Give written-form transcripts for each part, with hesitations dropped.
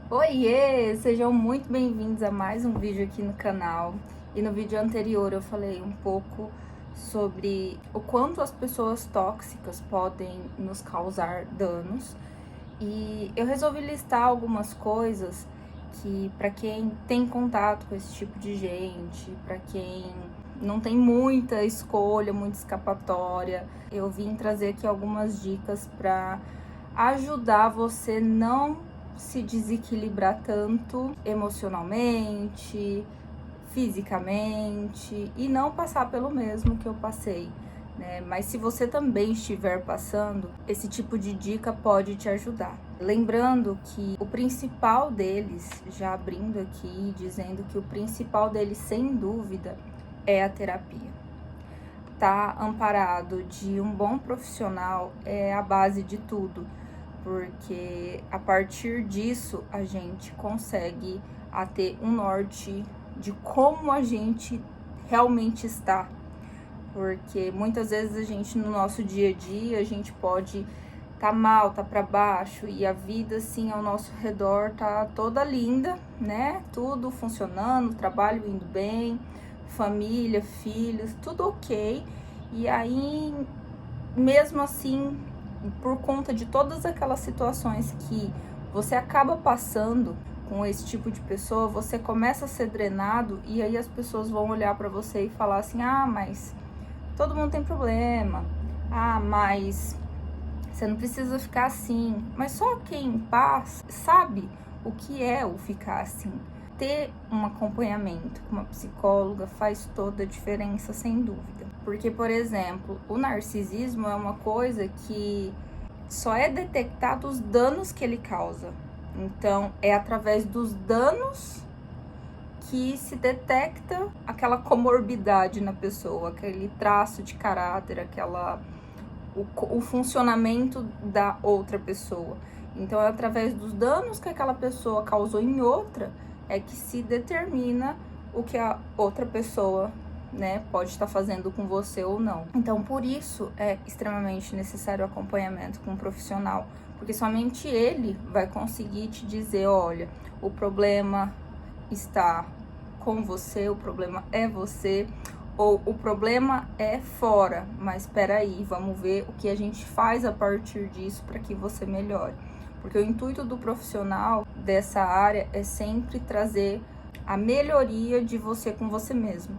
Oiê! Sejam muito bem-vindos a mais um vídeo aqui no canal. E no vídeo anterior eu falei um pouco sobre o quanto as pessoas tóxicas podem nos causar danos. E eu resolvi listar algumas coisas que, para quem tem contato com esse tipo de gente, para quem não tem muita escolha, muita escapatória, eu vim trazer aqui algumas dicas para ajudar você não se desequilibrar tanto emocionalmente, fisicamente e não passar pelo mesmo que eu passei, né? Mas se você também estiver passando, esse tipo de dica pode te ajudar. Lembrando que o principal deles, já abrindo aqui, dizendo que o principal deles, sem dúvida, é a terapia. Tá amparado de um bom profissional é a base de tudo, porque a partir disso a gente consegue ter um norte de como a gente realmente está. Porque muitas vezes a gente, no nosso dia a dia, a gente pode tá mal, tá para baixo, e a vida assim ao nosso redor tá toda linda, né? Tudo funcionando, trabalho indo bem, família, filhos, tudo ok. E aí, mesmo assim, por conta de todas aquelas situações que você acaba passando com esse tipo de pessoa, você começa a ser drenado, e aí as pessoas vão olhar para você e falar assim: ah, mas todo mundo tem problema, ah, mas você não precisa ficar assim. Mas só quem passa sabe o que é o ficar assim. Ter um acompanhamento com uma psicóloga faz toda a diferença, sem dúvida. Porque, por exemplo, o narcisismo é uma coisa que só é detectado os danos que ele causa. Então, é através dos danos que se detecta aquela comorbidade na pessoa, aquele traço de caráter, o funcionamento da outra pessoa. Então, é através dos danos que aquela pessoa causou em outra é que se determina o que a outra pessoa, né, pode estar fazendo com você ou não. Então, por isso é extremamente necessário o acompanhamento com um profissional, porque somente ele vai conseguir te dizer: olha, o problema está com você, o problema é você, ou o problema é fora, mas espera aí, vamos ver o que a gente faz a partir disso para que você melhore. Porque o intuito do profissional dessa área é sempre trazer a melhoria de você com você mesmo,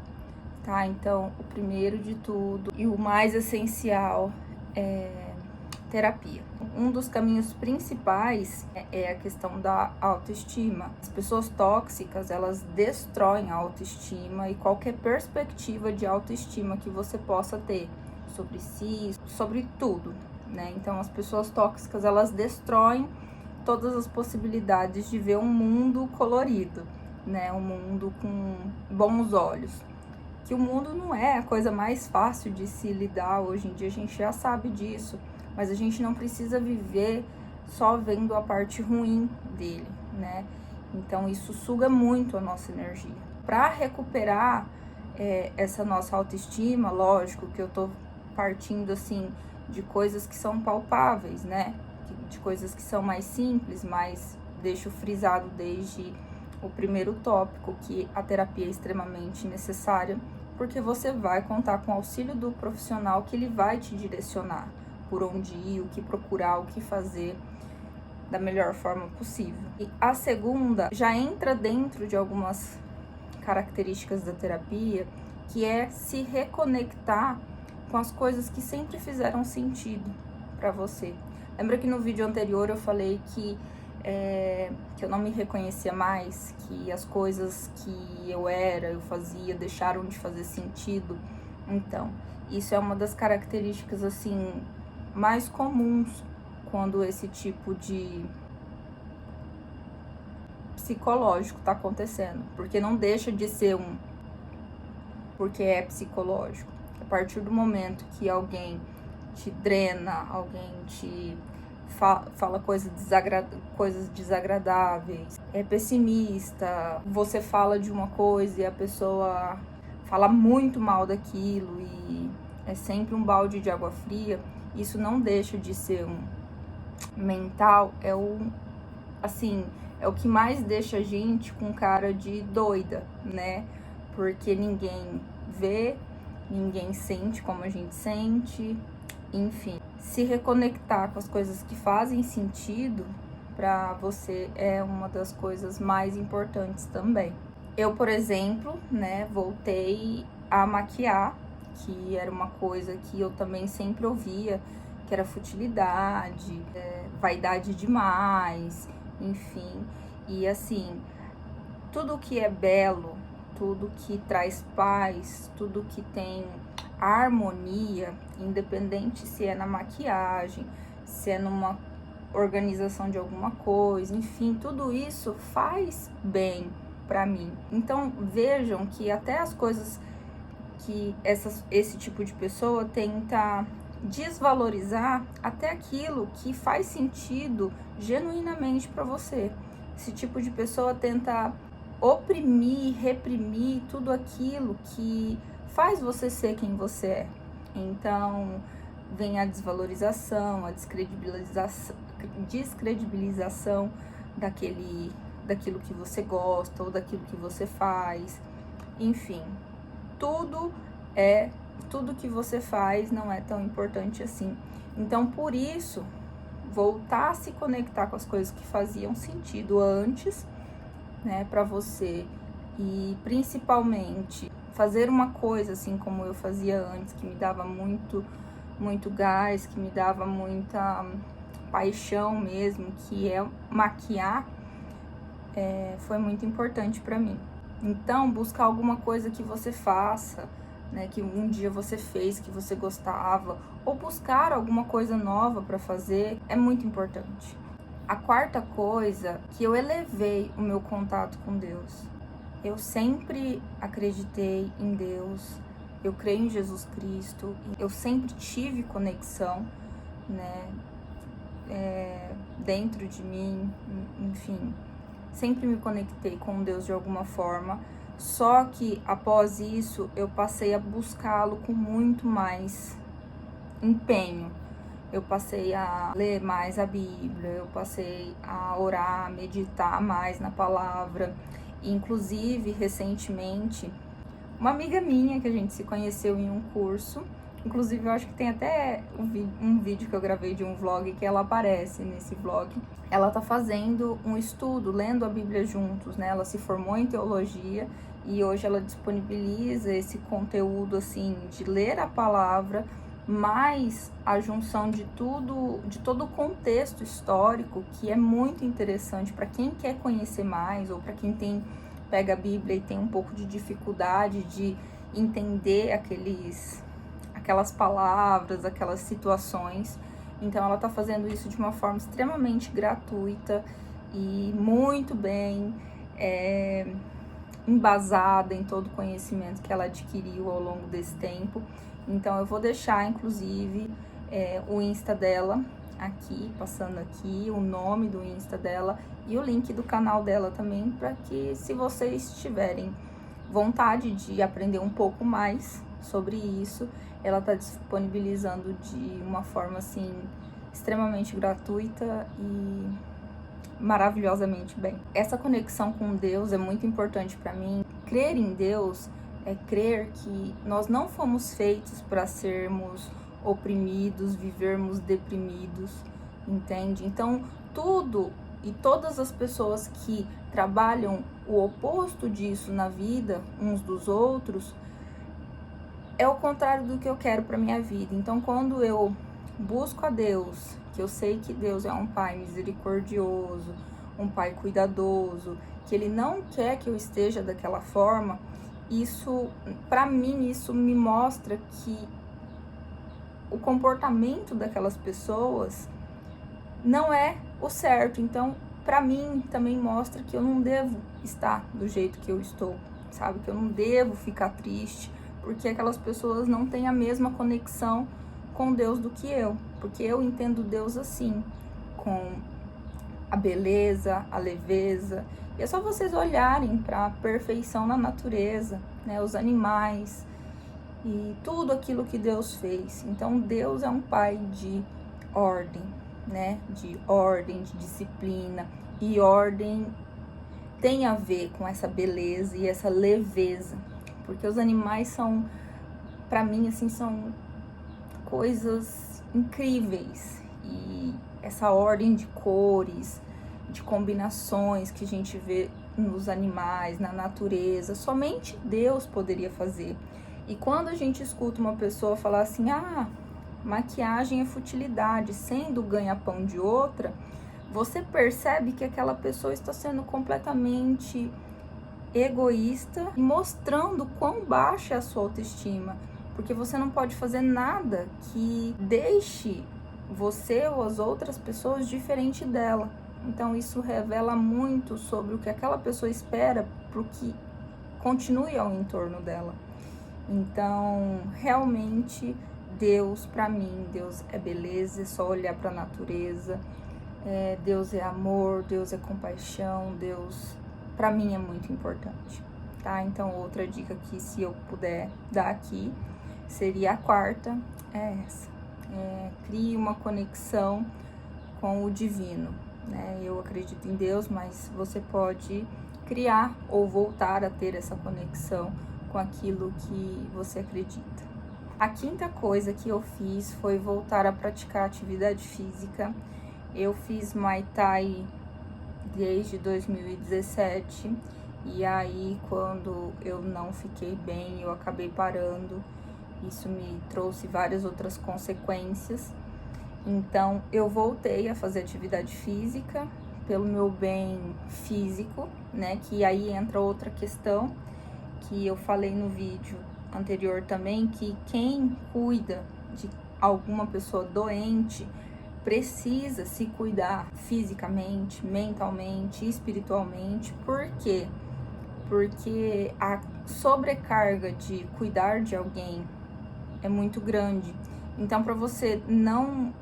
tá? Então, o primeiro de tudo e o mais essencial é terapia. Um dos caminhos principais é a questão da autoestima. As pessoas tóxicas, elas destroem a autoestima e qualquer perspectiva de autoestima que você possa ter sobre si, sobre tudo, né? Então, as pessoas tóxicas, elas destroem todas as possibilidades de ver um mundo colorido, né? Um mundo com bons olhos. Que o mundo não é a coisa mais fácil de se lidar hoje em dia, a gente já sabe disso, mas a gente não precisa viver só vendo a parte ruim dele, né? Então isso suga muito a nossa energia. Para recuperar essa nossa autoestima, lógico que eu tô partindo assim de coisas que são palpáveis, né? De coisas que são mais simples, mas deixo frisado desde o primeiro tópico que a terapia é extremamente necessária, porque você vai contar com o auxílio do profissional, que ele vai te direcionar por onde ir, o que procurar, o que fazer da melhor forma possível. E a segunda já entra dentro de algumas características da terapia, que é se reconectar com as coisas que sempre fizeram sentido para você. Lembra que no vídeo anterior eu falei que eu não me reconhecia mais, que as coisas que eu fazia, deixaram de fazer sentido? Então, isso é uma das características, assim, mais comuns quando esse tipo de psicológico tá acontecendo, porque não deixa de ser porque é psicológico. A partir do momento que alguém te drena, alguém te fala coisas desagradáveis, é pessimista, você fala de uma coisa e a pessoa fala muito mal daquilo e é sempre um balde de água fria, isso não deixa de ser mental, assim, é o que mais deixa a gente com cara de doida, né? Porque ninguém vê, ninguém sente como a gente sente, enfim. Se reconectar com as coisas que fazem sentido para você é uma das coisas mais importantes também. Eu, por exemplo, né, voltei a maquiar, que era uma coisa que eu também sempre ouvia, que era futilidade, vaidade demais, enfim. E assim, tudo que é belo, tudo que traz paz, tudo que tem harmonia, independente se é na maquiagem, se é numa organização de alguma coisa, enfim, tudo isso faz bem para mim. Então vejam que até as coisas que esse tipo de pessoa tenta desvalorizar, até aquilo que faz sentido genuinamente para você. Esse tipo de pessoa tenta oprimir, reprimir tudo aquilo que faz você ser quem você é. Então vem a desvalorização, a descredibilização daquilo que você gosta ou daquilo que você faz. Enfim, tudo que você faz não é tão importante assim. Então, por isso, voltar a se conectar com as coisas que faziam sentido antes, né, para você, e principalmente fazer uma coisa assim como eu fazia antes, que me dava muito gás, que me dava muita paixão mesmo, que é maquiar, foi muito importante para mim. Então, buscar alguma coisa que você faça, né, que um dia você fez, que você gostava, ou buscar alguma coisa nova para fazer, é muito importante. A quarta coisa, que eu elevei o meu contato com Deus. Eu sempre acreditei em Deus, eu creio em Jesus Cristo, eu sempre tive conexão, né, dentro de mim, enfim, sempre me conectei com Deus de alguma forma. Só que após isso eu passei a buscá-lo com muito mais empenho. Eu passei a ler mais a Bíblia, eu passei a orar, meditar mais na palavra. Inclusive, recentemente, uma amiga minha que a gente se conheceu em um curso, inclusive eu acho que tem até um vídeo que eu gravei de um vlog que ela aparece nesse vlog. Ela tá fazendo um estudo, lendo a Bíblia juntos, né? Ela se formou em teologia e hoje ela disponibiliza esse conteúdo, assim, de ler a palavra, mais a junção de todo o contexto histórico, que é muito interessante para quem quer conhecer mais, ou para quem pega a Bíblia e tem um pouco de dificuldade de entender aquelas palavras, aquelas situações. Então ela tá fazendo isso de uma forma extremamente gratuita e muito bem embasada em todo o conhecimento que ela adquiriu ao longo desse tempo. Então eu vou deixar, inclusive, o Insta dela aqui, passando aqui, o nome do Insta dela e o link do canal dela também, para que, se vocês tiverem vontade de aprender um pouco mais sobre isso, ela está disponibilizando de uma forma, assim, extremamente gratuita e maravilhosamente bem. Essa conexão com Deus é muito importante para mim. Crer em Deus é crer que nós não fomos feitos para sermos oprimidos, vivermos deprimidos, entende? Então, tudo e todas as pessoas que trabalham o oposto disso na vida, uns dos outros, é o contrário do que eu quero para minha vida. Então, quando eu busco a Deus, que eu sei que Deus é um Pai misericordioso, um Pai cuidadoso, que Ele não quer que eu esteja daquela forma, isso, para mim, isso me mostra que o comportamento daquelas pessoas não é o certo. Então, para mim, também mostra que eu não devo estar do jeito que eu estou, sabe? Que eu não devo ficar triste, porque aquelas pessoas não têm a mesma conexão com Deus do que eu. Porque eu entendo Deus assim, com a beleza, a leveza. E é só vocês olharem para a perfeição na natureza, né? Os animais e tudo aquilo que Deus fez. Então, Deus é um Pai de ordem, né? De ordem, de disciplina. e ordem tem a ver com essa beleza e essa leveza, porque os animais são, para mim, assim, são coisas incríveis, e essa ordem de cores, de combinações que a gente vê nos animais, na natureza, somente Deus poderia fazer. E quando a gente escuta uma pessoa falar assim, maquiagem é futilidade, sendo o ganha-pão de outra, você percebe que aquela pessoa está sendo completamente egoísta e mostrando quão baixa é a sua autoestima, porque você não pode fazer nada que deixe você ou as outras pessoas diferente dela. Então isso revela muito sobre o que aquela pessoa espera para o que continue ao entorno dela. Então, realmente, Deus, para mim, Deus é beleza, é só olhar para a natureza. Deus é amor, Deus é compaixão, Deus, para mim, é muito importante, tá? Então, outra dica que, se eu puder dar aqui, seria a quarta, é essa. Crie uma conexão com o divino, né? Eu acredito em Deus, mas você pode criar ou voltar a ter essa conexão com aquilo que você acredita. A quinta coisa que eu fiz foi voltar a praticar atividade física. Eu fiz Muay Thai desde 2017 e aí, quando eu não fiquei bem, eu acabei parando. Isso me trouxe várias outras consequências. Então, eu voltei a fazer atividade física pelo meu bem físico, né? Que aí entra outra questão que eu falei no vídeo anterior também, que quem cuida de alguma pessoa doente precisa se cuidar fisicamente, mentalmente, espiritualmente. Por quê? Porque a sobrecarga de cuidar de alguém é muito grande. Então, para você não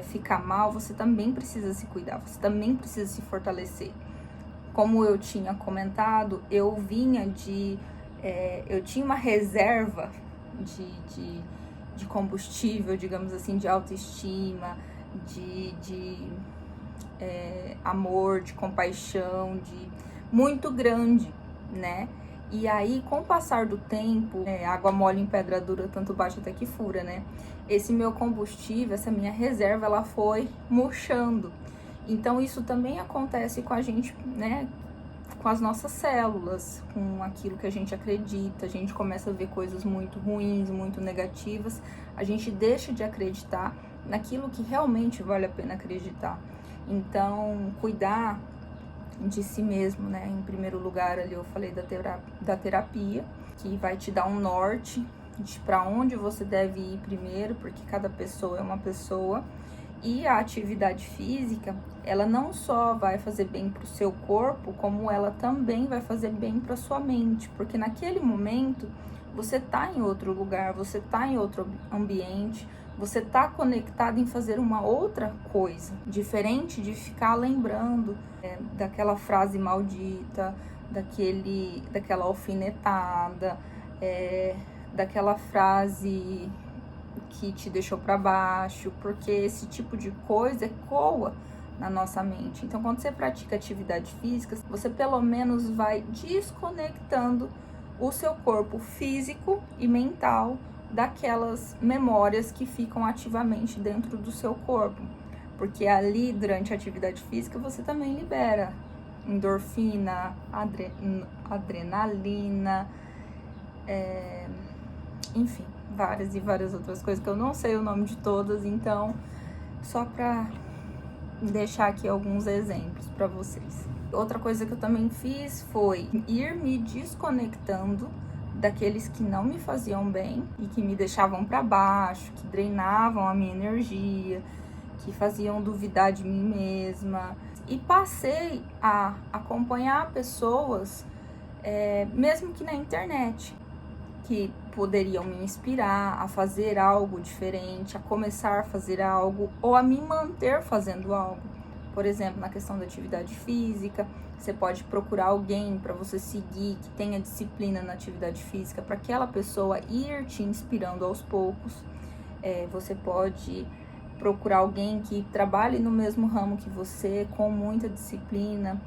ficar mal, você também precisa se cuidar, você também precisa se fortalecer. Como eu tinha comentado, eu tinha uma reserva de combustível, digamos assim, de autoestima, de amor, de compaixão, muito grande, né? E aí, com o passar do tempo, água mole em pedra dura, tanto bate até que fura, né? Esse meu combustível, essa minha reserva, ela foi murchando. Então, isso também acontece com a gente, né? Com as nossas células, com aquilo que a gente acredita. A gente começa a ver coisas muito ruins, muito negativas. A gente deixa de acreditar naquilo que realmente vale a pena acreditar. Então, cuidar de si mesmo, né? Em primeiro lugar, ali eu falei da terapia, que vai te dar um norte de para onde você deve ir primeiro, porque cada pessoa é uma pessoa. E a atividade física, ela não só vai fazer bem para o seu corpo, como ela também vai fazer bem para sua mente, porque naquele momento você tá em outro lugar, você tá em outro ambiente, você tá conectado em fazer uma outra coisa, diferente de ficar lembrando daquela frase maldita, daquela alfinetada, daquela frase que te deixou para baixo, porque esse tipo de coisa ecoa na nossa mente. Então, quando você pratica atividade física, você pelo menos vai desconectando o seu corpo físico e mental daquelas memórias que ficam ativamente dentro do seu corpo, porque ali, durante a atividade física, você também libera endorfina, adrenalina, enfim, várias e várias outras coisas que eu não sei o nome de todas. Então, só para deixar aqui alguns exemplos para vocês. Outra coisa que eu também fiz foi ir me desconectando daqueles que não me faziam bem e que me deixavam para baixo, que drenavam a minha energia, que faziam duvidar de mim mesma. E passei a acompanhar pessoas, mesmo que na internet, que poderiam me inspirar a fazer algo diferente, a começar a fazer algo ou a me manter fazendo algo. Por exemplo, na questão da atividade física, você pode procurar alguém para você seguir que tenha disciplina na atividade física, para aquela pessoa ir te inspirando aos poucos. Você pode procurar alguém que trabalhe no mesmo ramo que você, com muita disciplina,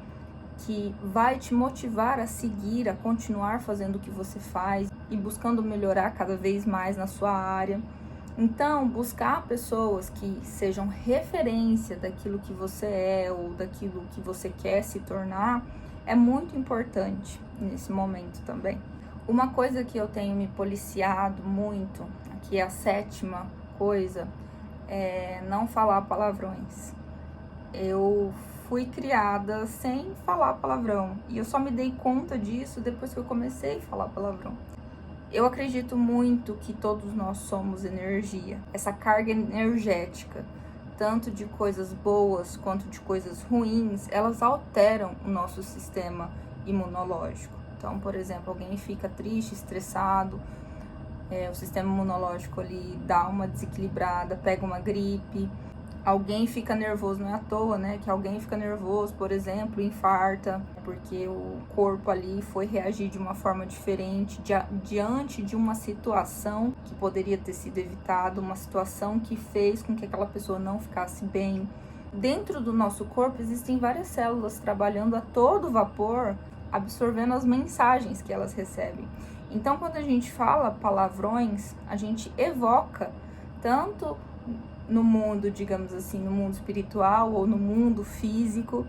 que vai te motivar a seguir, a continuar fazendo o que você faz e buscando melhorar cada vez mais na sua área. Então, buscar pessoas que sejam referência daquilo que você é ou daquilo que você quer se tornar é muito importante nesse momento também. Uma coisa que eu tenho me policiado muito, que é a 7ª coisa, é não falar palavrões. Eu fui criada sem falar palavrão e eu só me dei conta disso depois que eu comecei a falar palavrão. Eu acredito muito que todos nós somos energia, essa carga energética, tanto de coisas boas quanto de coisas ruins, elas alteram o nosso sistema imunológico. Então, por exemplo, alguém fica triste, estressado, o sistema imunológico ali dá uma desequilibrada, pega uma gripe. Alguém fica nervoso, não é à toa, né? Que alguém fica nervoso, por exemplo, infarta, porque o corpo ali foi reagir de uma forma diferente diante de uma situação que poderia ter sido evitada, uma situação que fez com que aquela pessoa não ficasse bem. Dentro do nosso corpo existem várias células trabalhando a todo vapor, absorvendo as mensagens que elas recebem. Então, quando a gente fala palavrões, a gente evoca tanto no mundo, digamos assim, no mundo espiritual ou no mundo físico,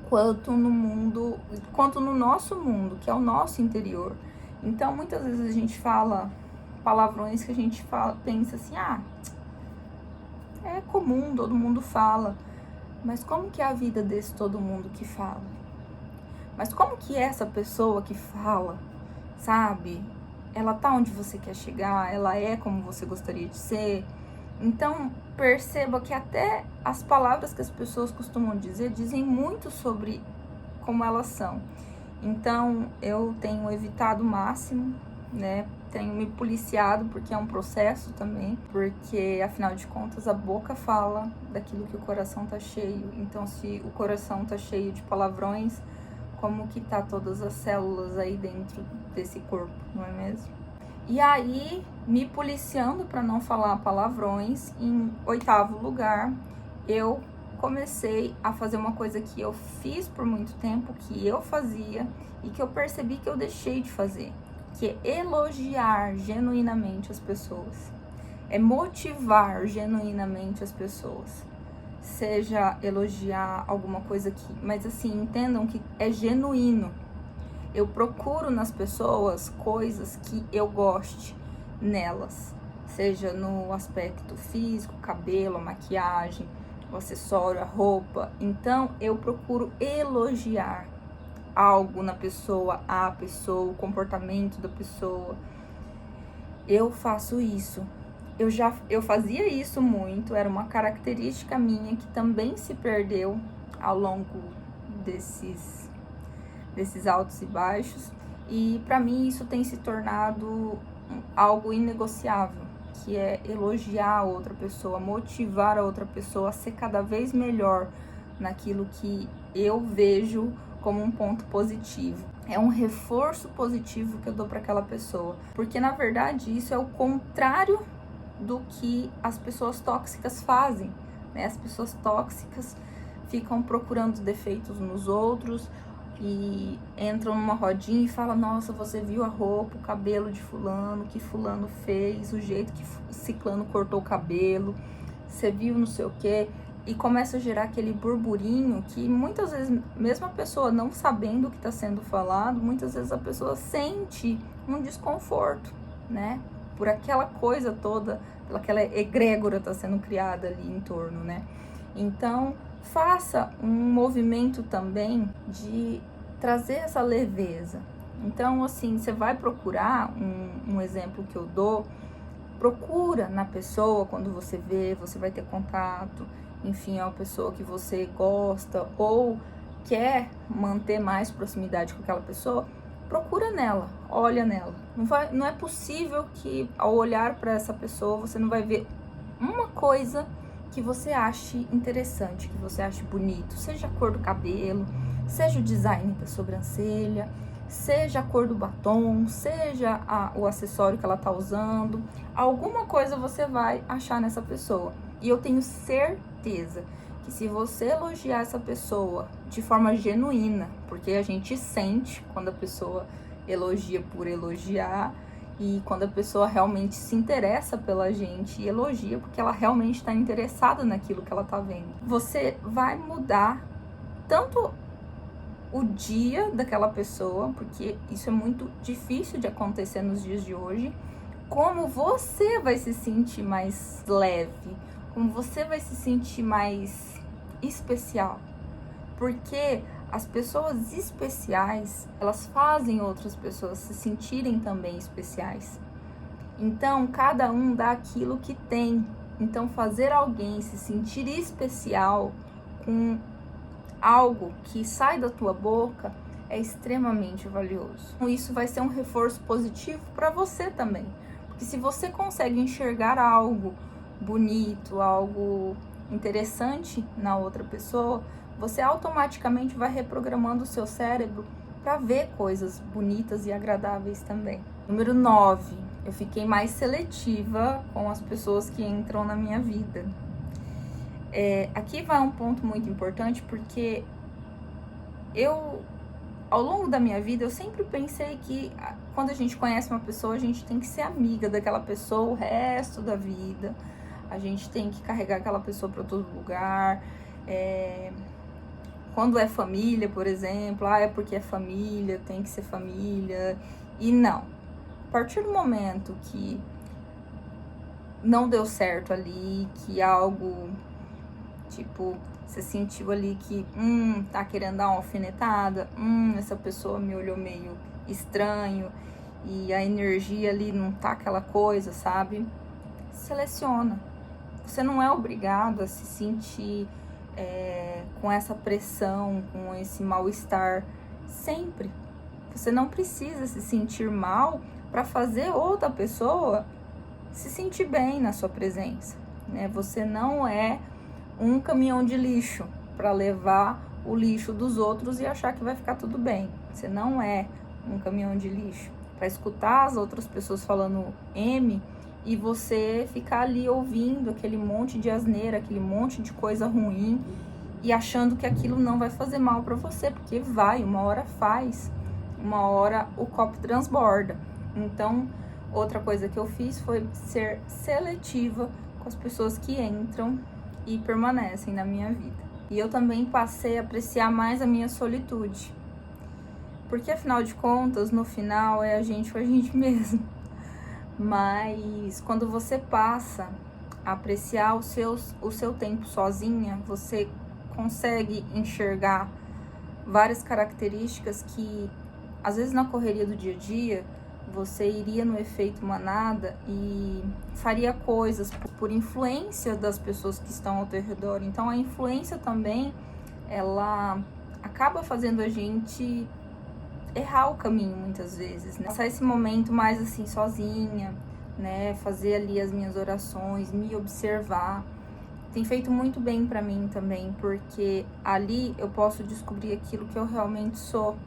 quanto no nosso mundo, que é o nosso interior. Então, muitas vezes a gente fala palavrões que a gente pensa assim, é comum, todo mundo fala. Mas como que é a vida desse todo mundo que fala? Mas como que é essa pessoa que fala, sabe? Ela tá onde você quer chegar, ela é como você gostaria de ser. Então, perceba que até as palavras que as pessoas costumam dizer, dizem muito sobre como elas são. Então, eu tenho evitado o máximo, né? Tenho me policiado, porque é um processo também, porque, afinal de contas, a boca fala daquilo que o coração tá cheio. Então, se o coração tá cheio de palavrões, como que tá todas as células aí dentro desse corpo, não é mesmo? E aí, me policiando para não falar palavrões, em 8º lugar, eu comecei a fazer uma coisa que eu fiz por muito tempo, que eu fazia e que eu percebi que eu deixei de fazer, que é elogiar genuinamente as pessoas, é motivar genuinamente as pessoas. Seja elogiar alguma coisa aqui, mas assim, entendam que é genuíno. Eu procuro nas pessoas coisas que eu goste nelas, seja no aspecto físico, cabelo, a maquiagem, o acessório, a roupa. Então, eu procuro elogiar algo na pessoa, a pessoa, o comportamento da pessoa. Eu faço isso. Eu fazia isso muito, era uma característica minha que também se perdeu ao longo desses altos e baixos, e para mim isso tem se tornado algo inegociável, que é elogiar a outra pessoa, motivar a outra pessoa a ser cada vez melhor naquilo que eu vejo como um ponto positivo. É um reforço positivo que eu dou para aquela pessoa, porque na verdade isso é o contrário do que as pessoas tóxicas fazem, né? As pessoas tóxicas ficam procurando defeitos nos outros, e entram numa rodinha e falam, nossa, você viu a roupa, o cabelo de fulano, que fulano fez, o jeito que ciclano cortou o cabelo, você viu não sei o quê, e começa a gerar aquele burburinho que muitas vezes, mesmo a pessoa não sabendo o que está sendo falado, muitas vezes a pessoa sente um desconforto, né? Por aquela coisa toda, por aquela egrégora está sendo criada ali em torno, né? Então, faça um movimento também de trazer essa leveza. Então, assim, você vai procurar, um exemplo que eu dou, procura na pessoa, quando você vê, você vai ter contato, enfim, é uma pessoa que você gosta ou quer manter mais proximidade com aquela pessoa, procura nela, olha nela. Não é possível que ao olhar para essa pessoa você não vai ver uma coisa que você ache interessante, que você ache bonito, seja a cor do cabelo, seja o design da sobrancelha, seja a cor do batom, seja o acessório que ela tá usando, alguma coisa você vai achar nessa pessoa. E eu tenho certeza que se você elogiar essa pessoa de forma genuína, porque a gente sente quando a pessoa elogia por elogiar, e quando a pessoa realmente se interessa pela gente e elogia porque ela realmente está interessada naquilo que ela está vendo, você vai mudar tanto o dia daquela pessoa, porque isso é muito difícil de acontecer nos dias de hoje, como você vai se sentir mais leve, como você vai se sentir mais especial. Porque as pessoas especiais, elas fazem outras pessoas se sentirem também especiais. Então, cada um dá aquilo que tem. Então, fazer alguém se sentir especial com algo que sai da tua boca é extremamente valioso. Isso vai ser um reforço positivo para você também. Porque se você consegue enxergar algo bonito, algo interessante na outra pessoa, você automaticamente vai reprogramando o seu cérebro para ver coisas bonitas e agradáveis também. Número 9, eu fiquei mais seletiva com as pessoas que entram na minha vida. Aqui vai um ponto muito importante, porque ao longo da minha vida, eu sempre pensei que quando a gente conhece uma pessoa, a gente tem que ser amiga daquela pessoa o resto da vida. A gente tem que carregar aquela pessoa para todo lugar. Quando é família, por exemplo, é porque é família, tem que ser família. E não. A partir do momento que não deu certo ali, que algo, tipo, você sentiu ali que, tá querendo dar uma alfinetada, essa pessoa me olhou meio estranho e a energia ali não tá aquela coisa, sabe? Seleciona. Você não é obrigado a se sentir com essa pressão, com esse mal-estar sempre. Você não precisa se sentir mal para fazer outra pessoa se sentir bem na sua presença, né? Você não é um caminhão de lixo para levar o lixo dos outros e achar que vai ficar tudo bem. Você não é um caminhão de lixo para escutar as outras pessoas falando M e você ficar ali ouvindo aquele monte de asneira, aquele monte de coisa ruim e achando que aquilo não vai fazer mal para você, porque vai, uma hora faz, uma hora o copo transborda. Então, outra coisa que eu fiz foi ser seletiva com as pessoas que entram e permanecem na minha vida. E eu também passei a apreciar mais a minha solitude. Porque afinal de contas, no final, é a gente com a gente mesmo. Mas quando você passa a apreciar o seu tempo sozinha, você consegue enxergar várias características que, às vezes na correria do dia a dia, você iria no efeito manada e faria coisas por influência das pessoas que estão ao teu redor. Então a influência também, ela acaba fazendo a gente errar o caminho muitas vezes, né? Passar esse momento mais assim sozinha, né? Fazer ali as minhas orações, me observar. Tem feito muito bem pra mim também, porque ali eu posso descobrir aquilo que eu realmente sou.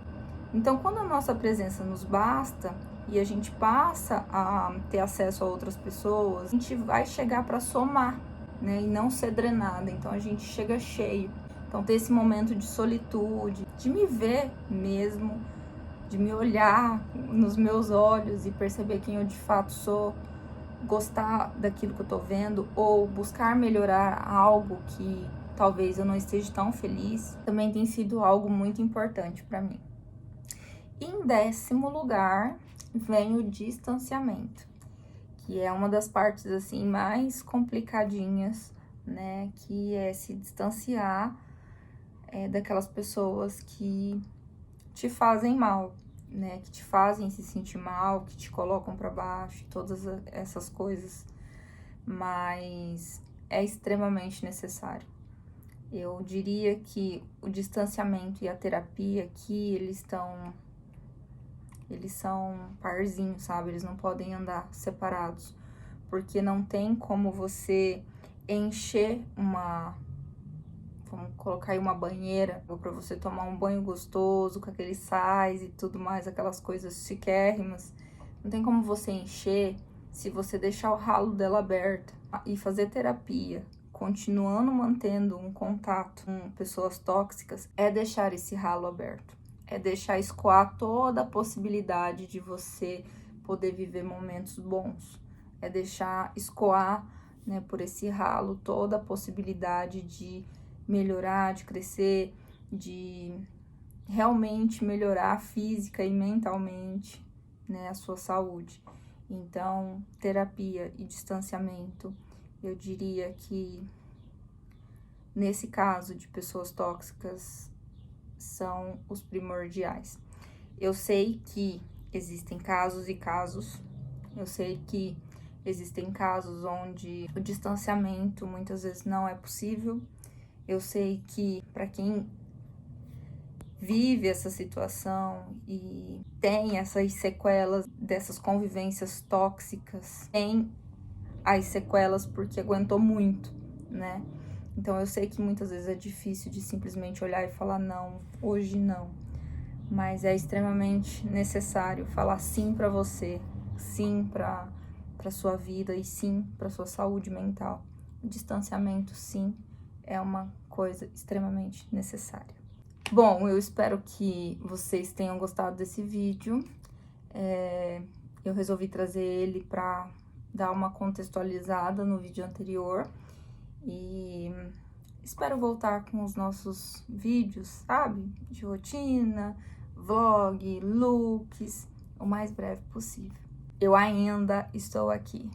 Então, quando a nossa presença nos basta e a gente passa a ter acesso a outras pessoas, a gente vai chegar para somar, né? E não ser drenada. Então, a gente chega cheio. Então, ter esse momento de solitude, de me ver mesmo, de me olhar nos meus olhos e perceber quem eu de fato sou, gostar daquilo que eu tô vendo ou buscar melhorar algo que talvez eu não esteja tão feliz, também tem sido algo muito importante para mim. Em 10º lugar, vem o distanciamento, que é uma das partes assim mais complicadinhas, né? Que é se distanciar daquelas pessoas que te fazem mal, né? Que te fazem se sentir mal, que te colocam para baixo, todas essas coisas. Mas é extremamente necessário. Eu diria que o distanciamento e a terapia aqui, eles são parzinhos, sabe? Eles não podem andar separados, porque não tem como você encher vamos colocar aí uma banheira para você tomar um banho gostoso com aqueles sais e tudo mais, aquelas coisas chiquérrimas. Não tem como você encher se você deixar o ralo dela aberto e fazer terapia continuando mantendo um contato com pessoas tóxicas, é deixar esse ralo aberto. É deixar escoar toda a possibilidade de você poder viver momentos bons. É deixar escoar, né, por esse ralo toda a possibilidade de melhorar, de crescer, de realmente melhorar física e mentalmente, né, a sua saúde. Então, terapia e distanciamento, eu diria que nesse caso de pessoas tóxicas são os primordiais. Eu sei que existem casos e casos, eu sei que existem casos onde o distanciamento muitas vezes não é possível. Eu sei que para quem vive essa situação e tem essas sequelas dessas convivências tóxicas, tem as sequelas porque aguentou muito, né? Então eu sei que muitas vezes é difícil de simplesmente olhar e falar não, hoje não. Mas é extremamente necessário falar sim para você, sim para sua vida e sim para sua saúde mental. O distanciamento, sim, é uma coisa extremamente necessária. Bom, eu espero que vocês tenham gostado desse vídeo. Eu resolvi trazer ele para dar uma contextualizada no vídeo anterior. E espero voltar com os nossos vídeos, sabe? De rotina, vlog, looks, o mais breve possível. Eu ainda estou aqui,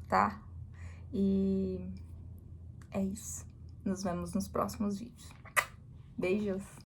tá? E é isso. Nos vemos nos próximos vídeos. Beijos!